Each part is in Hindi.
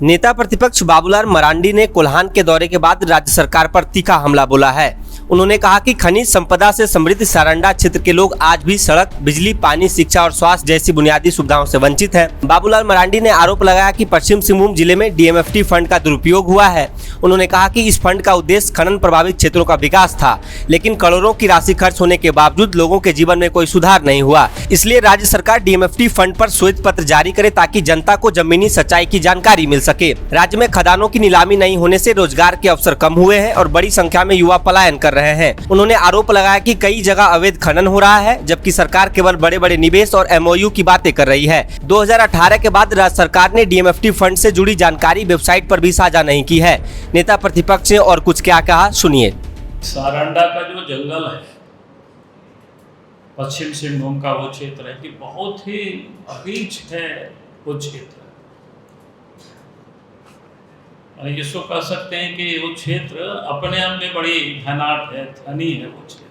नेता प्रतिपक्ष बाबूलाल मरांडी ने कोल्हान के दौरे के बाद राज्य सरकार पर तीखा हमला बोला है। उन्होंने कहा कि खनिज संपदा से समृद्ध सारंडा क्षेत्र के लोग आज भी सड़क, बिजली, पानी, शिक्षा और स्वास्थ्य जैसी बुनियादी सुविधाओं से वंचित हैं। बाबूलाल मरांडी ने आरोप लगाया कि पश्चिम सिंहभूम जिले में डीएमएफटी फंड का दुरुपयोग हुआ है। उन्होंने कहा कि इस फंड का उद्देश्य खनन प्रभावित क्षेत्रों का विकास था, लेकिन करोड़ों की राशि खर्च होने के बावजूद लोगों के जीवन में कोई सुधार नहीं हुआ। इसलिए राज्य सरकार डीएमएफटी फंड पर श्वेत पत्र जारी करे ताकि जनता को जमीनी सच्चाई की जानकारी मिल सके। राज्य में खदानों की नीलामी नहीं होने से रोजगार के अवसर कम हुए हैं और बड़ी संख्या में युवा पलायन कर रहे हैं। उन्होंने आरोप लगाया कि कई जगह अवैध खनन हो रहा है, जबकि सरकार केवल बड़े बड़े निवेश और एमओयू की बातें कर रही है। 2018 के बाद राज्य सरकार ने डीएमएफटी फंड से जुड़ी जानकारी वेबसाइट पर भी साझा नहीं की है। नेता प्रतिपक्ष ने और कुछ क्या कहा, सुनिए। सारंडा का जो जंगल है, पश्चिम सिंहभूम का वो क्षेत्र है कि बहुत ही अबीज है वो क्षेत्र। इसको कह सकते हैं कि वो क्षेत्र अपने आप में बड़ी धनाढ्य है, धनी है वो क्षेत्र।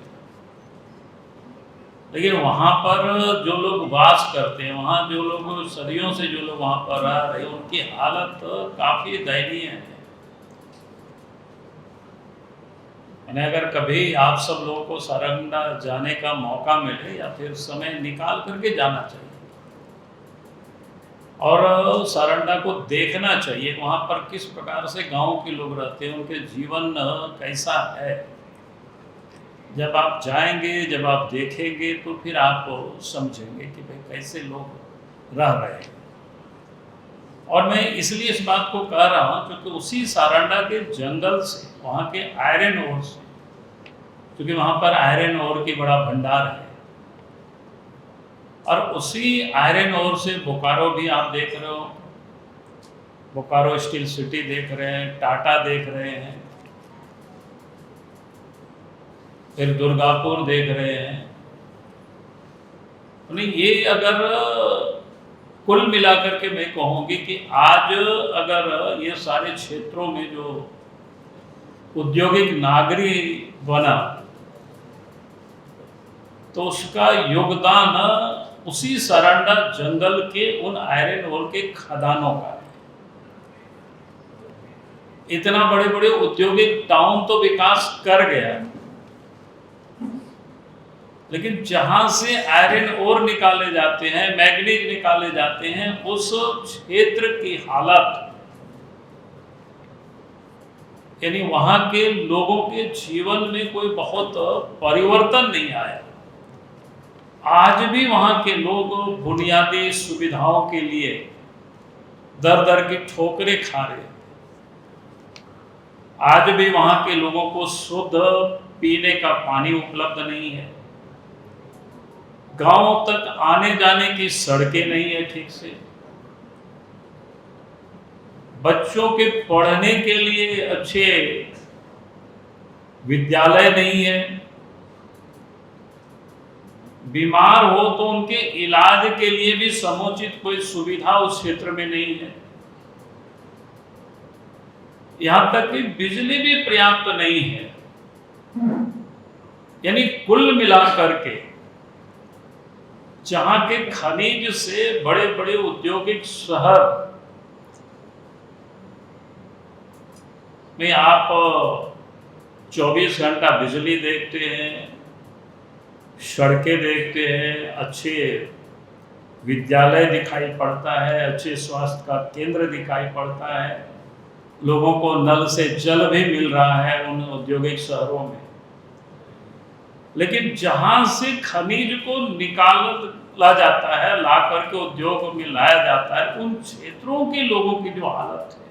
लेकिन वहाँ पर जो लोग वास करते हैं, वहाँ जो लोग सदियों से जो लोग वहाँ पर रह रहे हैं, उनकी हालत काफ़ी दयनीय है। मैंने अगर कभी आप सब लोगों को सारंडा जाने का मौका मिले या फिर समय निकाल करके जाना चाहिए और सारंडा को देखना चाहिए, वहाँ पर किस प्रकार से गांव के लोग रहते हैं, उनके जीवन कैसा है। जब आप जाएंगे, जब आप देखेंगे तो फिर आप समझेंगे कि भाई कैसे लोग रह रहे हैं। और मैं इसलिए इस बात को कह रहा हूँ क्योंकि उसी सारंडा के जंगल से, वहाँ के आयरन ओर से, क्योंकि वहाँ पर आयरन ओर की बड़ा भंडार है, और उसी आयरन ओर से बोकारो भी आप देख रहे हो, बोकारो स्टील सिटी देख रहे हैं, टाटा देख रहे हैं, फिर दुर्गापुर देख रहे हैं। ये अगर कुल मिलाकर के मैं कहूँगी कि आज अगर ये सारे क्षेत्रों में जो औद्योगिक नागरी बना तो उसका योगदान उसी सारंडा जंगल के उन आयरन ओर के खदानों का है। इतना बड़े बड़े औद्योगिक टाउन तो विकास कर गया, लेकिन जहां से आयरन ओर निकाले जाते हैं, मैग्नीज निकाले जाते हैं, उस क्षेत्र की हालत, यानी वहां के लोगों के जीवन में कोई बहुत परिवर्तन नहीं आया। आज भी वहां के लोग बुनियादी सुविधाओं के लिए दर दर की ठोकरें खा रहे हैं। आज भी वहां के लोगों को शुद्ध पीने का पानी उपलब्ध नहीं है। गांव तक आने जाने की सड़कें नहीं है ठीक से। बच्चों के पढ़ने के लिए अच्छे विद्यालय नहीं है। बीमार हो तो उनके इलाज के लिए भी समुचित कोई सुविधा उस क्षेत्र में नहीं है। यहां तक कि बिजली भी पर्याप्त नहीं है। यानी कुल मिलाकर के जहां के खनिज से बड़े बड़े औद्योगिक शहर में आप 24 घंटा बिजली देखते हैं, सड़कें देखते हैं, अच्छे विद्यालय दिखाई पड़ता है, अच्छे स्वास्थ्य का केंद्र दिखाई पड़ता है, लोगों को नल से जल भी मिल रहा है उन औद्योगिक शहरों में। लेकिन जहां से खनिज को निकाला जाता है, ला करके उद्योग में लाया जाता है, उन क्षेत्रों के लोगों की जो हालत है,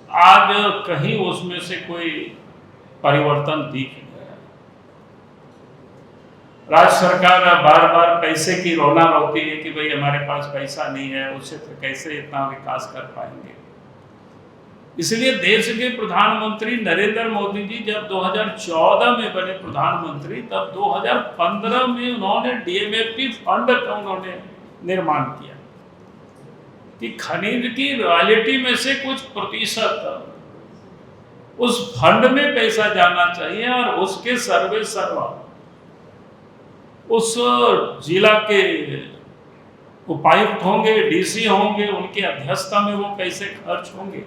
आज कहीं उसमें से कोई परिवर्तन दिख नहीं रहा। राज्य सरकार बार बार पैसे की रोना रोती है कि भाई हमारे पास पैसा नहीं है, उस क्षेत्र कैसे इतना विकास कर पाएंगे। इसलिए देश के प्रधानमंत्री नरेंद्र मोदी जी जब 2014 में बने प्रधानमंत्री, तब 2015 में उन्होंने डीएमएफटी फंड का उन्होंने निर्माण किया कि खनिज की रॉयल्टी में से कुछ प्रतिशत उस फंड में पैसा जाना चाहिए और उसके सर्वे सर्वा उस जिला के उपायुक्त होंगे, डीसी होंगे, उनकी अध्यक्षता में वो पैसे खर्च होंगे।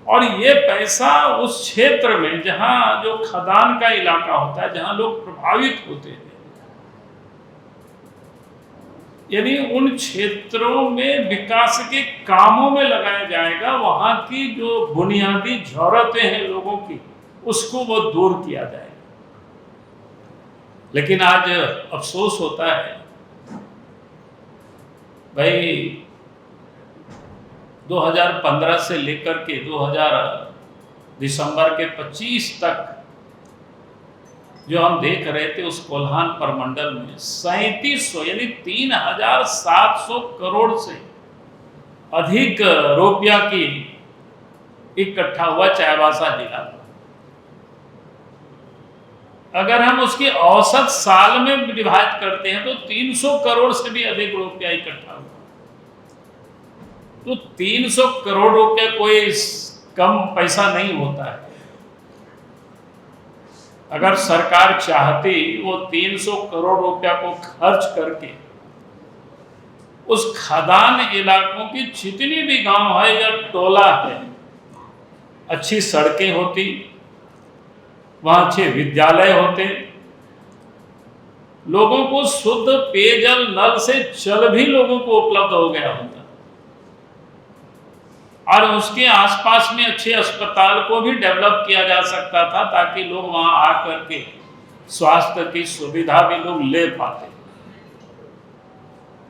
और ये पैसा उस क्षेत्र में जहां जो खदान का इलाका होता है, जहां लोग प्रभावित होते हैं, यानी उन क्षेत्रों में विकास के कामों में लगाया जाएगा। वहां की जो बुनियादी जरूरतें हैं लोगों की, उसको वो दूर किया जाएगा। लेकिन आज अफसोस होता है भाई, 2015 से लेकर के 2000 दिसंबर के 25 तक जो हम देख रहे थे, उस कोल्हान प्रमंडल में 3700 यानी 3700 करोड़ से अधिक रुपया की इकट्ठा हुआ चाईबासा जिला। अगर हम उसकी औसत साल में विभाजित करते हैं तो 300 करोड़ से भी अधिक रुपया इकट्ठा हुआ। तो 300 करोड़ रुपया कोई कम पैसा नहीं होता है। अगर सरकार चाहती, वो 300 करोड़ रुपया को खर्च करके उस खदान इलाकों की जितनी भी गांव है या टोला है, अच्छी सड़कें होती, वहां अच्छे विद्यालय होते, लोगों को शुद्ध पेयजल नल से जल भी लोगों को उपलब्ध हो गया होता, और उसके आसपास में अच्छे अस्पताल को भी डेवलप किया जा सकता था, ताकि लोग वहां आकर के स्वास्थ्य की सुविधा भी लोग ले पाते।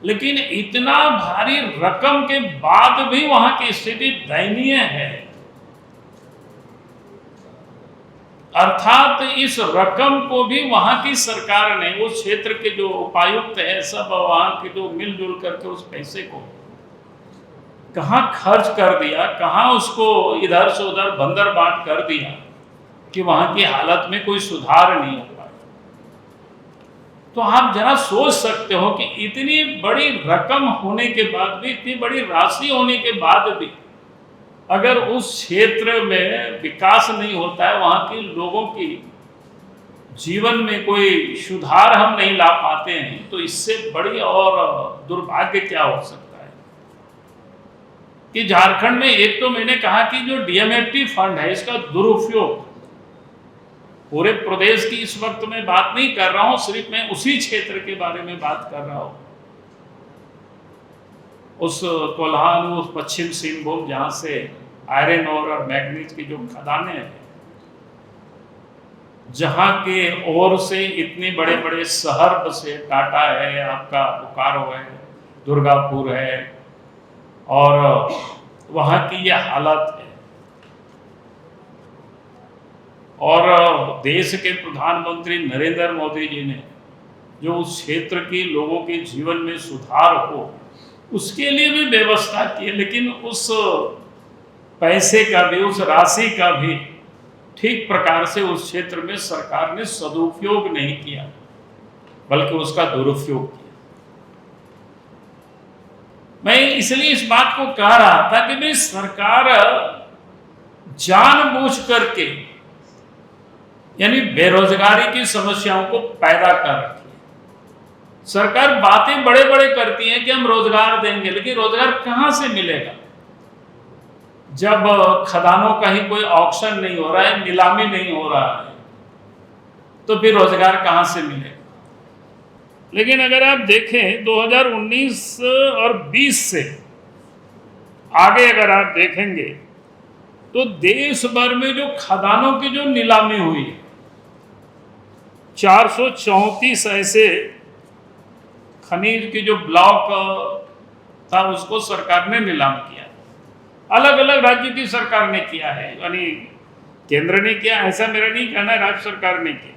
लेकिन इतना भारी रकम के बाद भी वहां की स्थिति दयनीय है। अर्थात इस रकम को भी वहां की सरकार ने, उस क्षेत्र के जो उपायुक्त है, सब वहां के जो मिलजुल करके उस पैसे को कहां खर्च कर दिया, कहां उसको इधर से उधर बंदर बाट कर दिया कि वहां की हालत में कोई सुधार नहीं हो पाया। तो आप जरा सोच सकते हो कि इतनी बड़ी रकम होने के बाद भी, इतनी बड़ी राशि होने के बाद भी, अगर उस क्षेत्र में विकास नहीं होता है, वहां के लोगों की जीवन में कोई सुधार हम नहीं ला पाते हैं, तो इससे बड़ी और दुर्भाग्य क्या हो सकता है। कि झारखंड में, एक तो मैंने कहा कि जो डीएमएफटी फंड है, इसका दुरुपयोग, पूरे प्रदेश की इस वक्त मैं बात नहीं कर रहा हूं, सिर्फ मैं उसी क्षेत्र के बारे में बात कर रहा हूं, उस कोल्हान, उस पश्चिम सिंहभूम, जहां से आयरन और मैग्नीज की जो खदानें हैं, जहां के ओर से इतने बड़े बड़े शहर बसे, टाटा है, आपका बोकारो है, दुर्गापुर है, और वहां की यह हालत है। और देश के प्रधानमंत्री नरेंद्र मोदी जी ने जो उस क्षेत्र के लोगों के जीवन में सुधार हो, उसके लिए भी व्यवस्था की है, लेकिन उस पैसे का भी, उस राशि का भी ठीक प्रकार से उस क्षेत्र में सरकार ने सदुपयोग नहीं किया, बल्कि उसका दुरुपयोग किया। मैं इसलिए इस बात को कह रहा था कि भाई, सरकार जानबूझ करके, यानी बेरोजगारी की समस्याओं को पैदा कर रखी है। सरकार बातें बड़े बड़े करती है कि हम रोजगार देंगे, लेकिन रोजगार कहां से मिलेगा जब खदानों का ही कोई ऑक्शन नहीं हो रहा है, नीलामी नहीं हो रहा है, तो फिर रोजगार कहां से मिलेगा। लेकिन अगर आप देखें 2019 और 20 से आगे अगर आप देखेंगे, तो देश भर में जो खदानों की जो नीलामी हुई, 434 ऐसे खनिज की जो ब्लॉक था, उसको सरकार ने नीलाम किया। अलग अलग राज्य की सरकार ने किया है, यानी केंद्र ने किया, ऐसा मेरा नहीं कहना है, राज्य सरकार ने किया।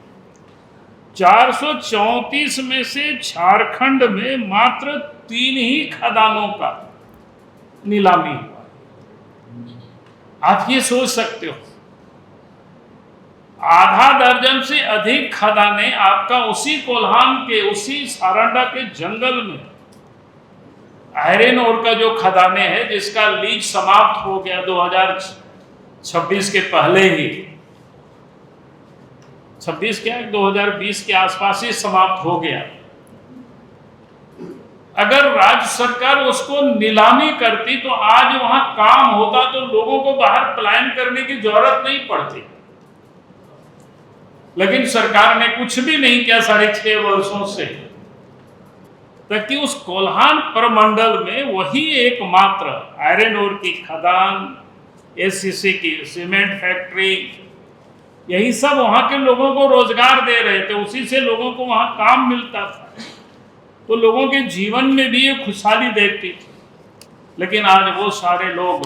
434 में से झारखंड में मात्र 3 ही खदानों का नीलामी हुआ। आप ये सोच सकते हो, आधा दर्जन से अधिक खदानें आपका उसी कोल्हान के, उसी सारंडा के जंगल में, आयरन ओर का जो खदाने हैं, जिसका लीज समाप्त हो गया 2026 के पहले ही, 26 क्या 2020 के आसपास ही समाप्त हो गया। अगर राज्य सरकार उसको नीलामी करती तो आज वहां काम होता, तो लोगों को बाहर पलायन करने की जरूरत नहीं पड़ती। लेकिन सरकार ने कुछ भी नहीं किया 6.5 वर्षों से, ताकि उस कोल्हान प्रमंडल में वही एकमात्र आयरन ओर की खदान, एससीसी की सीमेंट फैक्ट्री, यही सब वहां के लोगों को रोजगार दे रहे थे, उसी से लोगों को वहां काम मिलता था, तो लोगों के जीवन में भी ये खुशहाली देखती थी। लेकिन आज वो सारे लोग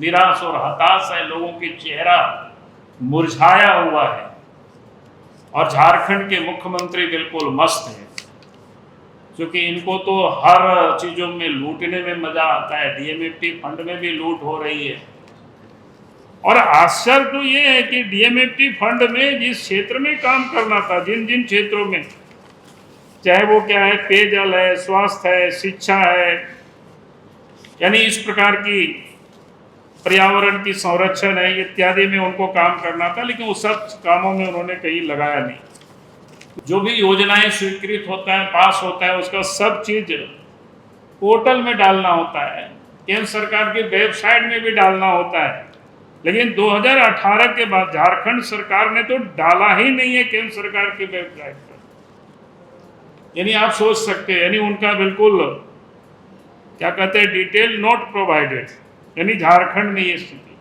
निराश और हताश है, लोगों के चेहरा मुरझाया हुआ है। और झारखंड के मुख्यमंत्री बिल्कुल मस्त है, क्योंकि इनको तो हर चीजों में लूटने में मजा आता है। डीएमएफटी फंड में भी लूट हो रही है। और आश्चर्य तो ये है कि डीएमएफटी फंड में जिस क्षेत्र में काम करना था, जिन जिन क्षेत्रों में, चाहे वो क्या है, पेयजल है, स्वास्थ्य है, शिक्षा है, यानी इस प्रकार की पर्यावरण की संरक्षण है इत्यादि में उनको काम करना था, लेकिन उस सब कामों में उन्होंने कहीं लगाया नहीं। जो भी योजनाएं स्वीकृत होता है, पास होता है, उसका सब चीज पोर्टल में डालना होता है, केंद्र सरकार की वेबसाइट में भी डालना होता है। लेकिन 2018 के बाद झारखंड सरकार ने तो डाला ही नहीं है केंद्र सरकार की वेबसाइट पर। यानी आप सोच सकते हैं, यानी उनका बिल्कुल क्या कहते हैं, डिटेल नोट प्रोवाइडेड। यानी झारखंड में ये स्थिति,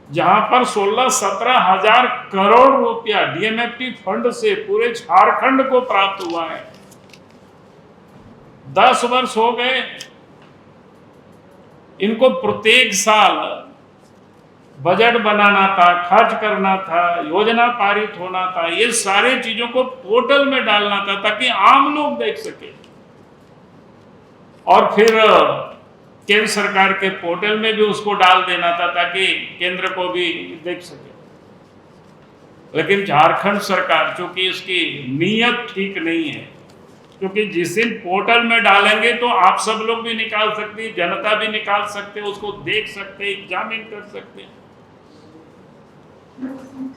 जहां पर 16-17 हजार करोड़ रुपया डीएमएफटी फंड से पूरे झारखंड को प्राप्त हुआ है। 10 वर्ष हो गए इनको, प्रत्येक साल बजट बनाना था, खर्च करना था, योजना पारित होना था, ये सारे चीजों को पोर्टल में डालना था ताकि आम लोग देख सके, और फिर केंद्र सरकार के पोर्टल में भी उसको डाल देना था ताकि केंद्र को भी देख सके। लेकिन झारखंड सरकार, चूंकि इसकी नीयत ठीक नहीं है, क्योंकि जिस दिन पोर्टल में डालेंगे तो आप सब लोग भी निकाल सकते, जनता भी निकाल सकते, उसको देख सकते, एग्जामिन कर सकते,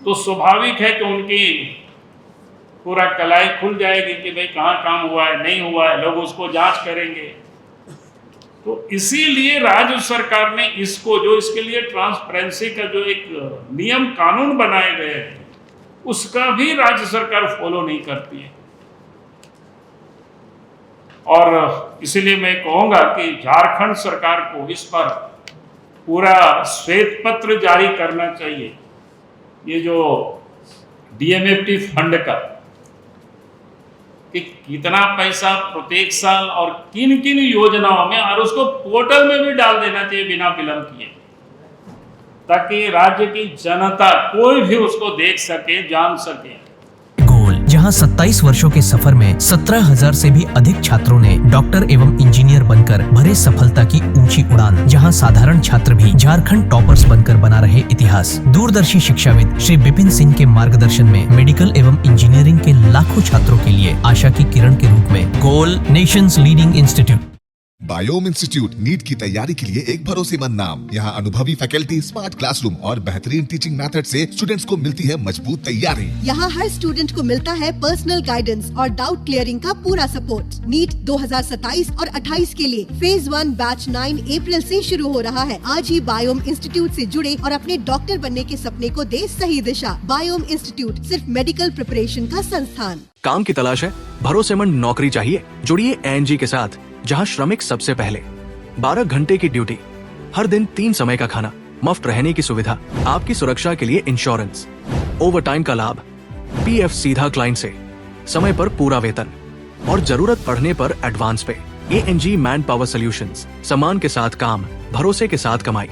तो स्वाभाविक है कि उनकी पूरा कलाई खुल जाएगी कि भाई कहाँ काम हुआ है, नहीं हुआ है, लोग उसको जांच करेंगे। तो इसीलिए राज्य सरकार ने इसको, जो इसके लिए ट्रांसपेरेंसी का जो एक नियम कानून बनाए गए हैं, उसका भी राज्य सरकार फॉलो नहीं करती है। और इसीलिए मैं कहूंगा कि झारखंड सरकार को इस पर पूरा श्वेत पत्र जारी करना चाहिए। ये जो डीएमएफटी फंड का कि कितना पैसा प्रत्येक साल और किन किन योजनाओं में, और उसको पोर्टल में भी डाल देना चाहिए बिना विलंब किए, ताकि राज्य की जनता कोई भी उसको देख सके, जान सके। जहां 27 वर्षों के सफर में 17,000 से भी अधिक छात्रों ने डॉक्टर एवं इंजीनियर बनकर भरे सफलता की ऊंची उड़ान, जहां साधारण छात्र भी झारखंड टॉपर्स बनकर बना रहे इतिहास। दूरदर्शी शिक्षाविद श्री विपिन सिंह के मार्गदर्शन में मेडिकल एवं इंजीनियरिंग के लाखों छात्रों के लिए आशा की किरण के रूप में गोल, नेशंस लीडिंग इंस्टीट्यूट। बायोम इंस्टीट्यूट नीट की तैयारी के लिए एक भरोसेमंद नाम। यहाँ अनुभवी फैकल्टी, स्मार्ट क्लासरूम और बेहतरीन टीचिंग मेथड से स्टूडेंट्स को मिलती है मजबूत तैयारी। यहाँ हर स्टूडेंट को मिलता है पर्सनल गाइडेंस और डाउट क्लियरिंग का पूरा सपोर्ट। नीट 2027 और 28 के लिए फेज 1 बैच 9 अप्रैल से शुरू हो रहा है। आज ही बायोम इंस्टीट्यूट से जुड़े और अपने डॉक्टर बनने के सपने को दे सही दिशा। बायोम इंस्टीट्यूट सिर्फ मेडिकल प्रिपरेशन का संस्थान। काम की तलाश है, भरोसेमंद नौकरी चाहिए, जुड़िए एएनजी के साथ, जहां श्रमिक सबसे पहले। 12 घंटे की ड्यूटी, हर दिन 3 समय का खाना, मुफ्त रहने की सुविधा, आपकी सुरक्षा के लिए इंश्योरेंस, ओवरटाइम का लाभ, पीएफ सीधा क्लाइंट से, समय पर पूरा वेतन और जरूरत पड़ने पर एडवांस पे। एएनजी मैन पावर सॉल्यूशंस, सम्मान के साथ काम, भरोसे के साथ कमाई।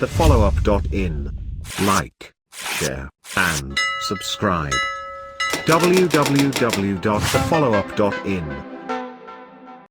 thefollowup.in. Like, share, and subscribe. www.thefollowup.in